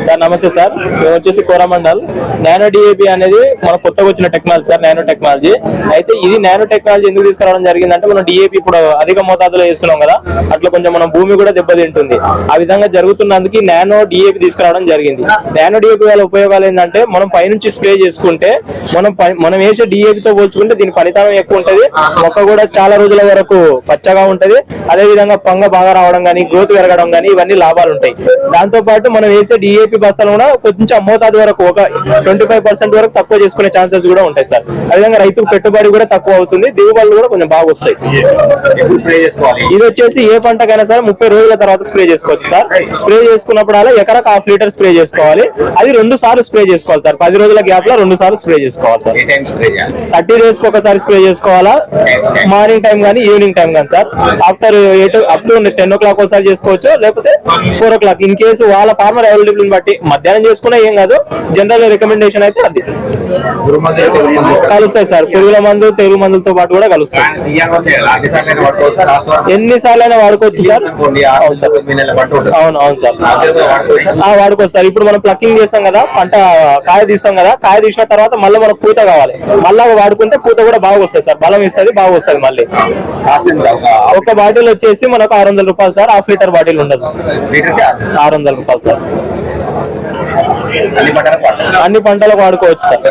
Sir నమస్తే sir, మేము వచ్చేసి కోరమండల్. నానో డిఏపి అనేది మన కొత్తగా వచ్చిన టెక్నాలజీ సార్, నానో టెక్నాలజీ. అయితే ఇది నానో టెక్నాలజీ ఎందుకు తీసుకురావడం జరిగిందంటే, మనం డిఏపి ఇప్పుడు అధిక మోతాదులో వేస్తున్నాం కదా, అట్లా కొంచెం మనం భూమి కూడా దెబ్బతింటుంది. ఆ విధంగా జరుగుతున్నందుకు నానో డిఏపి తీసుకురావడం జరిగింది. నానో డిఏపి వల్ల ఉపయోగాలు ఏంటంటే, మనం పైనుంచి స్ప్రే చేసుకుంటే మనం వేసే డిఏపితో పోల్చుకుంటే దీని ఫలితానం ఎక్కువ ఉంటది. మొక్క కూడా చాలా రోజుల వరకు పచ్చగా ఉంటది. అదే విధంగా పంగ బాగా రావడం కానీ, గ్రోత్ పెరగడం కానీ, ఇవన్నీ లాభాలు ఉంటాయి. దాంతో పాటు మనం వేసే డిఏపి బస్తాలు కూడా కొంచెం మోతాదు వరకు ఒక 25% వరకు తక్కువ చేసుకునే ఛాన్సెస్ కూడా ఉంటాయి సార్. అదేవిధంగా రైతుకు పెట్టుబడి కూడా తక్కువ అవుతుంది, దిగుబడులు కూడా కొంచెం బాగా వస్తాయి. ఇది వచ్చేసి ఏ పంటకైనా సరే 30 రోజుల తర్వాత స్ప్రే చేసుకోవచ్చు సార్. స్ప్రే చేసుకున్నప్పుడు అలా ఎకరకు 1/2 లీటర్ స్ప్రే చేసుకోవాలి. అది 2 సార్లు స్ప్రే చేసుకోవాలి సార్. 10 రోజుల గ్యాప్ లో 2 సార్లు స్ప్రే చేసుకోవాలి సార్. 30 డేస్ కి ఒకసారి స్ప్రే చేసుకోవాలా, మార్నింగ్ టైం కానీ ఈవినింగ్ టైం కానీ sir. After 8 up to 10 o'clock ఒకసారి చేసుకోవచ్చు, లేకపోతే 4 o'clock. ఇన్ కేసు వాళ్ళ ఫార్మర్ అవైలబిలిటీ బట్టి మధ్యాహ్నం చేసుకున్నా ఏం కాదు. జనరల్ రికమెండేషన్ అయితే అది కలుస్తాయి సార్. పురుగుల మందు, తెగులు మందులతో పాటు కూడా కలుస్తాయి. ఎన్నిసార్లు అయినా వాడుకోవచ్చు సార్. అవును సార్, అవును సార్, వాడుకోవచ్చు సార్. ఇప్పుడు మనం ప్లక్కింగ్ చేస్తాం కదా, పంట కాయ తీస్తాం కదా, కాయ తీసిన తర్వాత మళ్ళీ మనకు పూత కావాలి, మళ్ళీ వాడుకుంటే పూత కూడా బాగా వస్తుంది సార్. బలం ఇస్తుంది, బాగా వస్తుంది. మళ్ళీ ఒక బాటిల్ వచ్చేసి మనకు 600 రూపాయలు సార్. 1/2 లీటర్ బాటిల్ ఉండదు, 600 రూపాయలు సార్. అన్ని పంటలకు వాడుకోవచ్చు సార్.